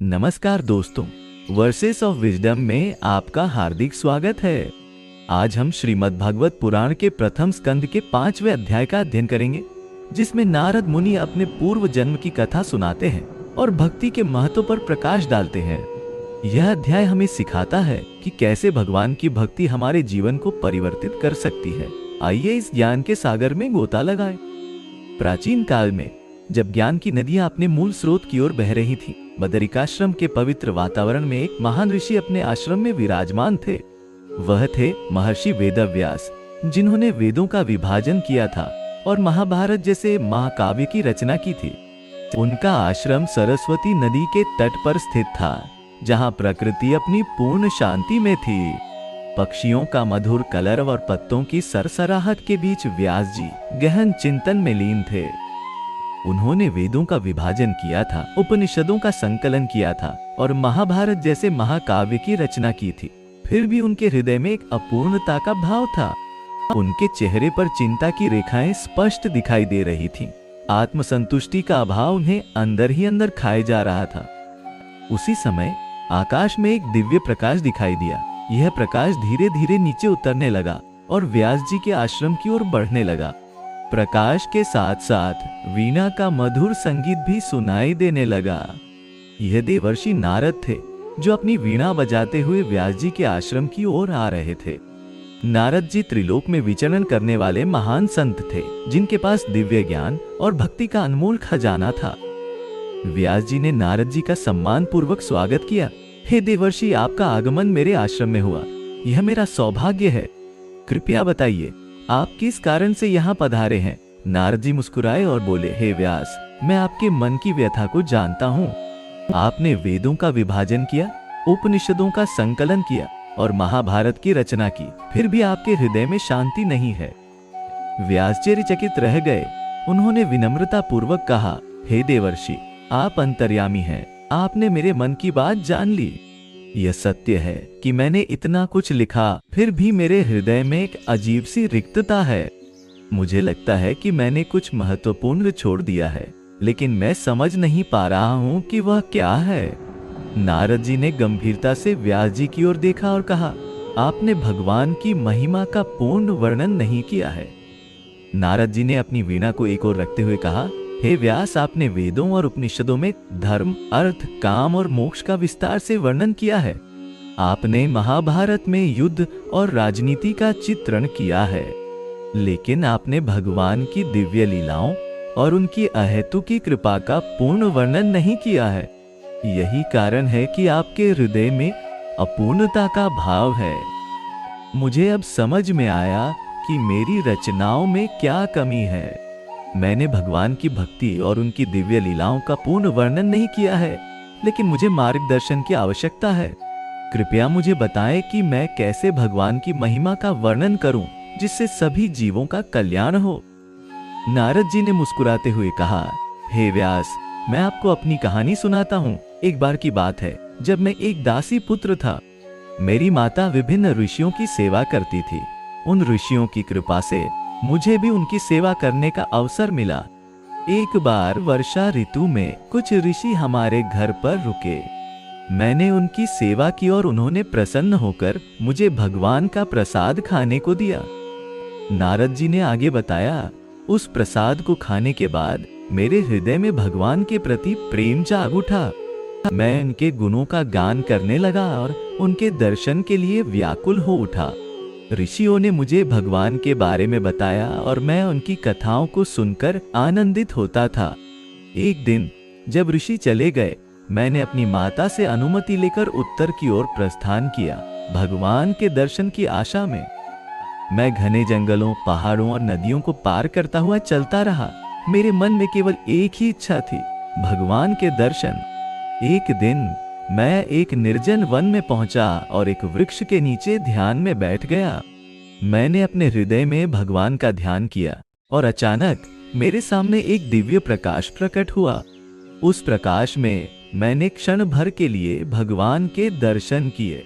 नमस्कार दोस्तों, versus of wisdom में आपका हार्दिक स्वागत है। आज हम श्रीमद् भागवत पुराण के प्रथम स्कंद के 5वें अध्याय का अध्ययन करेंगे, जिसमें नारद मुनि अपने पूर्व जन्म की कथा सुनाते हैं और भक्ति के महत्व पर प्रकाश डालते हैं। यह अध्याय हमें सिखाता है कि कैसे भगवान की भक्ति हमारे जीवन को परिवर्तित कर सकती है। आइए इस ज्ञान के सागर में गोता लगाएं। प्राचीन काल में जब ज्ञान की नदियां अपने मूल स्रोत की ओर बह रही थीं, बदरिकाश्रम के पवित्र वातावरण में एक महान ऋषि अपने आश्रम में विराजमान थे। वह थे महर्षि वेदव्यास, जिन्होंने वेदों का विभाजन किया था और महाभारत जैसे महाकाव्य की रचना की थी। उनका आश्रम सरस्वती नदी के तट पर स्थित था, जहां प्रकृति अपनी पूर्ण शांति में थी। पक्षियों का मधुर कलरव और पत्तों की सरसराहट के बीच व्यास जी गहन चिंतन में लीन थे। उन्होंने वेदों का विभाजन किया था, उपनिषदों का संकलन किया था और महाभारत जैसे महाकाव्य की रचना की थी। फिर भी उनके हृदय में एक अपूर्णता का भाव था। उनके चेहरे पर चिंता की रेखाएं स्पष्ट दिखाई दे रही थीं। आत्मसंतुष्टि का अभाव उन्हें अंदर ही अंदर खाए जा रहा था। उसी समय आकाश में एक दिव्य प्रकाश दिखाई दिया। यह प्रकाश धीरे धीरे नीचे उतरने लगा और व्यास जी के आश्रम की ओर बढ़ने लगा। प्रकाश के साथ साथ वीणा का मधुर संगीत भी सुनाई देने लगा। यह देवर्षि नारद थे, जो अपनी वीणा बजाते हुए व्यास जी के आश्रम की ओर आ रहे थे। नारद जी त्रिलोक में विचरण करने वाले महान संत थे, जिनके पास दिव्य ज्ञान और भक्ति का अनमोल खजाना था। व्यास जी ने नारद जी का सम्मान पूर्वक स्वागत किया। हे देवर्षि, आपका आगमन मेरे आश्रम में हुआ, यह मेरा सौभाग्य है। कृपया बताइए, आप किस कारण से यहाँ पधारे हैं? नारद जी मुस्कुराए और बोले, हे व्यास, मैं आपके मन की व्यथा को जानता हूँ। आपने वेदों का विभाजन किया, उपनिषदों का संकलन किया और महाभारत की रचना की, फिर भी आपके हृदय में शांति नहीं है। व्यास जी चकित रह गए। उन्होंने विनम्रता पूर्वक कहा, हे देवर्षि, आप अंतर्यामी हैं, आपने मेरे मन की बात जान ली। यह सत्य है कि मैंने इतना कुछ लिखा, फिर भी मेरे हृदय में एक अजीब सी रिक्तता है। मुझे लगता है कि मैंने कुछ महत्वपूर्ण छोड़ दिया है, लेकिन मैं समझ नहीं पा रहा हूँ कि वह क्या है। नारद जी ने गंभीरता से व्यास जी की ओर देखा और कहा, आपने भगवान की महिमा का पूर्ण वर्णन नहीं किया है। नारद जी ने अपनी वीणा को एक ओर रखते हुए कहा, हे व्यास, आपने वेदों और उपनिषदों में धर्म, अर्थ, काम और मोक्ष का विस्तार से वर्णन किया है। आपने महाभारत में युद्ध और राजनीति का चित्रण किया है, लेकिन आपने भगवान की दिव्य लीलाओं और उनकी अहेतुकी कृपा का पूर्ण वर्णन नहीं किया है। यही कारण है कि आपके हृदय में अपूर्णता का भाव है। मुझे अब समझ में आया कि मेरी रचनाओं में क्या कमी है। मैंने भगवान की भक्ति और उनकी दिव्य लीलाओं का पूर्ण वर्णन नहीं किया है, लेकिन मुझे मार्गदर्शन की आवश्यकता है। कृपया मुझे बताएं कि मैं कैसे भगवान की महिमा का वर्णन करूं, जिससे सभी जीवों का कल्याण हो। नारद जी ने मुस्कुराते हुए कहा, हे व्यास, मैं आपको अपनी कहानी सुनाता हूं। एक बार की बात है, जब मैं एक दासी पुत्र था। मेरी माता विभिन्न ऋषियों की सेवा करती थी। उन ऋषियों की कृपा से मुझे भी उनकी सेवा करने का अवसर मिला। एक बार वर्षा ऋतु में कुछ ऋषि हमारे घर पर रुके। मैंने उनकी सेवा की और उन्होंने प्रसन्न होकर मुझे भगवान का प्रसाद खाने को दिया। नारद जी ने आगे बताया, उस प्रसाद को खाने के बाद मेरे हृदय में भगवान के प्रति प्रेम जाग उठा। मैं उनके गुणों का गान करने लगा और उनके दर्शन के लिए व्याकुल हो उठा। ऋषियों ने मुझे भगवान के बारे में बताया और मैं उनकी कथाओं को सुनकर आनंदित होता था। एक दिन जब ऋषि चले गए, मैंने अपनी माता से अनुमति लेकर उत्तर की ओर प्रस्थान किया, भगवान के दर्शन की आशा में। मैं घने जंगलों, पहाड़ों और नदियों को पार करता हुआ चलता रहा। मेरे मन में केवल एक ही इच्छा थी, भगवान के दर्शन। एक दिन मैं एक निर्जन वन में पहुंचा और एक वृक्ष के नीचे ध्यान में बैठ गया। मैंने अपने हृदय में भगवान का ध्यान किया और अचानक मेरे सामने एक दिव्य प्रकाश प्रकट हुआ। उस प्रकाश में मैंने क्षण भर के लिए भगवान के दर्शन किए,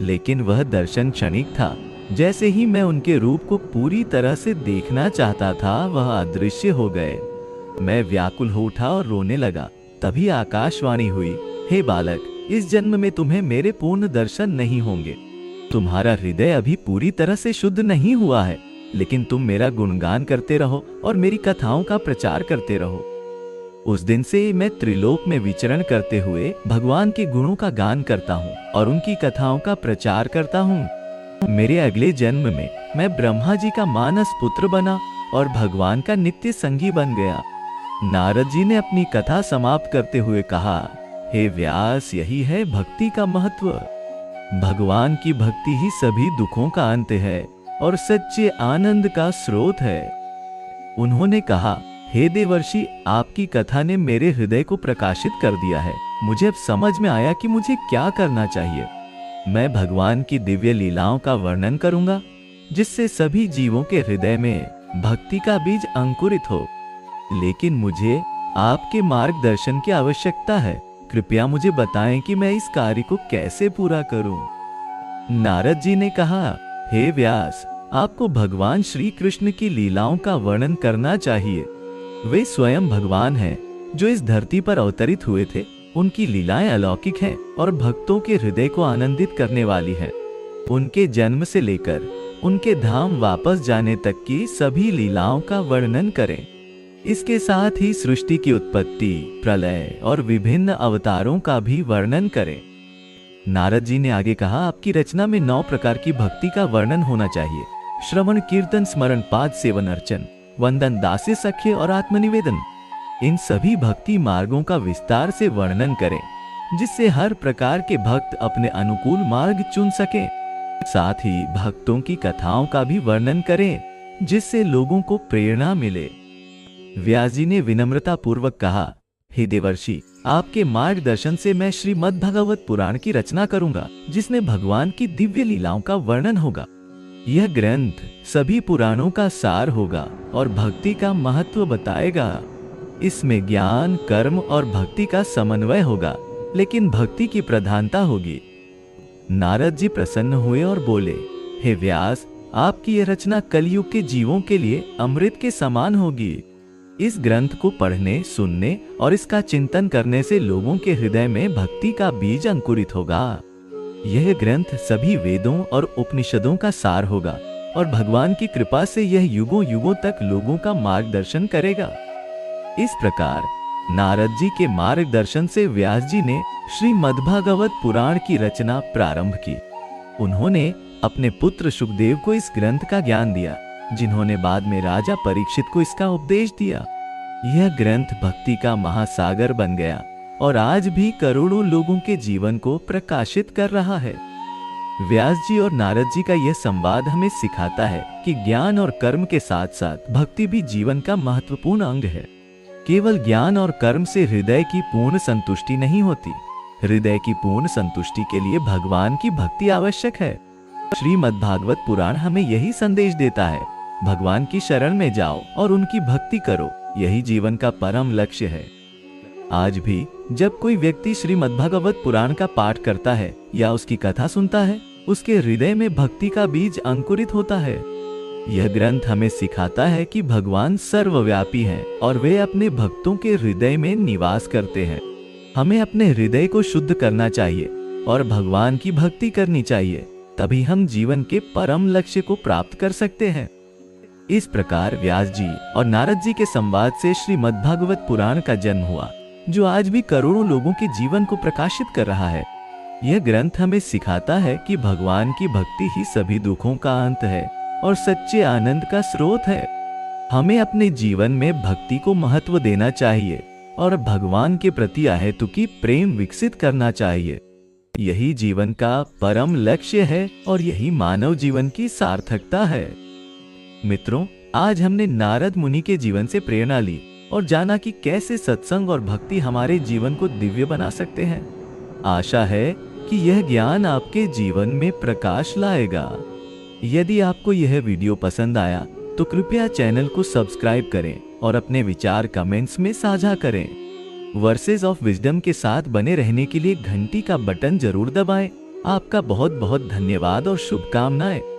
लेकिन वह दर्शन क्षणिक था। जैसे ही मैं उनके रूप को पूरी तरह से देखना चाहता था, वह अदृश्य हो गए। मैं व्याकुल हो उठा और रोने लगा। तभी आकाशवाणी हुई, हे बालक, इस जन्म में तुम्हें मेरे पूर्ण दर्शन नहीं होंगे। तुम्हारा हृदय अभी पूरी तरह से शुद्ध नहीं हुआ है, लेकिन तुम मेरा गुणगान करते रहो और मेरी कथाओं का प्रचार करते रहो। उस दिन से मैं त्रिलोक में विचरण करते हुए भगवान के गुणों का गान करता हूँ और उनकी कथाओं का प्रचार करता हूँ। मेरे अगले जन्म में मैं ब्रह्मा जी का मानस पुत्र बना और भगवान का नित्य संगी बन गया। नारद जी ने अपनी कथा समाप्त करते हुए कहा, हे व्यास, यही है भक्ति का महत्व। भगवान की भक्ति ही सभी दुखों का अंत है और सच्चे आनंद का स्रोत है। उन्होंने कहा, हे देवर्षि, आपकी कथा ने मेरे हृदय को प्रकाशित कर दिया है। मुझे अब समझ में आया कि मुझे क्या करना चाहिए। मैं भगवान की दिव्य लीलाओं का वर्णन करूंगा, जिससे सभी जीवों के हृदय में भक्ति का बीज अंकुरित हो। लेकिन मुझे आपके मार्गदर्शन की आवश्यकता है। कृपया मुझे बताएं कि मैं इस कार्य को कैसे पूरा करूं। नारद जी ने कहा, हे व्यास, आपको भगवान श्री कृष्ण की लीलाओं का वर्णन करना चाहिए। वे स्वयं भगवान हैं जो इस धरती पर अवतरित हुए थे। उनकी लीलाएं अलौकिक हैं और भक्तों के हृदय को आनंदित करने वाली हैं। उनके जन्म से लेकर उनके धाम वापस जाने तक की सभी लीलाओं का वर्णन करें। इसके साथ ही सृष्टि की उत्पत्ति, प्रलय और विभिन्न अवतारों का भी वर्णन करें। नारद जी ने आगे कहा, आपकी रचना में 9 प्रकार की भक्ति का वर्णन होना चाहिए। श्रवण, कीर्तन, स्मरण, पाद सेवन, अर्चन, वंदन, दास्य, सख्य और आत्मनिवेदन। इन सभी भक्ति मार्गों का विस्तार से वर्णन करें, जिससे हर प्रकार के भक्त अपने अनुकूल मार्ग चुन सकें। साथ ही भक्तों की कथाओं का भी वर्णन करें, जिससे लोगों को प्रेरणा मिले। व्यास जी ने विनम्रता पूर्वक कहा, हे देवर्षि, आपके मार्गदर्शन से मैं श्रीमद् भागवत पुराण की रचना करूंगा, जिसमें भगवान की दिव्य लीलाओं का वर्णन होगा। यह ग्रंथ सभी पुराणों का सार होगा और भक्ति का महत्व बताएगा। इसमें ज्ञान, कर्म और भक्ति का समन्वय होगा, लेकिन भक्ति की प्रधानता होगी। नारद जी प्रसन्न हुए और बोले, हे व्यास, आपकी यह रचना कलयुग के जीवों के लिए अमृत के समान होगी। इस ग्रंथ को पढ़ने, सुनने और इसका चिंतन करने से लोगों के हृदय में भक्ति का बीज अंकुरित होगा। यह ग्रंथ सभी वेदों और उपनिषदों का सार होगा और भगवान की कृपा से यह युगों युगों तक लोगों का मार्गदर्शन करेगा। इस प्रकार नारद जी के मार्गदर्शन से व्यास जी ने श्रीमद्भागवत पुराण की रचना प्रारंभ की। उन्होंने अपने पुत्र शुकदेव को इस ग्रंथ का ज्ञान दिया, जिन्होंने बाद में राजा परीक्षित को इसका उपदेश दिया। यह ग्रंथ भक्ति का महासागर बन गया और आज भी करोड़ों लोगों के जीवन को प्रकाशित कर रहा है। व्यास जी और नारद जी का यह संवाद हमें सिखाता है कि ज्ञान और कर्म के साथ साथ भक्ति भी जीवन का महत्वपूर्ण अंग है। केवल ज्ञान और कर्म से हृदय की पूर्ण संतुष्टि नहीं होती। हृदय की पूर्ण संतुष्टि के लिए भगवान की भक्ति आवश्यक है। श्रीमद्भागवत पुराण हमें यही संदेश देता है, भगवान की शरण में जाओ और उनकी भक्ति करो, यही जीवन का परम लक्ष्य है। आज भी जब कोई व्यक्ति श्रीमद्भागवत पुराण का पाठ करता है या उसकी कथा सुनता है, उसके हृदय में भक्ति का बीज अंकुरित होता है। यह ग्रंथ हमें सिखाता है कि भगवान सर्वव्यापी हैं और वे अपने भक्तों के हृदय में निवास करते हैं। हमें अपने हृदय को शुद्ध करना चाहिए और भगवान की भक्ति करनी चाहिए, तभी हम जीवन के परम लक्ष्य को प्राप्त कर सकते हैं। इस प्रकार व्यास जी और नारद जी के संवाद से श्रीमद्भागवत पुराण का जन्म हुआ, जो आज भी करोड़ों लोगों के जीवन को प्रकाशित कर रहा है। यह ग्रंथ हमें सिखाता है कि भगवान की भक्ति ही सभी दुखों का अंत है और सच्चे आनंद का स्रोत है। हमें अपने जीवन में भक्ति को महत्व देना चाहिए और भगवान के प्रति अहेतुकी प्रेम विकसित करना चाहिए। यही जीवन का परम लक्ष्य है और यही मानव जीवन की सार्थकता है। मित्रों, आज हमने नारद मुनि के जीवन से प्रेरणा ली और जाना कि कैसे सत्संग और भक्ति हमारे जीवन को दिव्य बना सकते हैं। आशा है कि यह ज्ञान आपके जीवन में प्रकाश लाएगा। यदि आपको यह वीडियो पसंद आया तो कृपया चैनल को सब्सक्राइब करें और अपने विचार कमेंट्स में साझा करें। वर्सेस ऑफ विजडम के साथ बने रहने के लिए घंटी का बटन जरूर दबाएं। आपका बहुत बहुत धन्यवाद और शुभकामनाएं।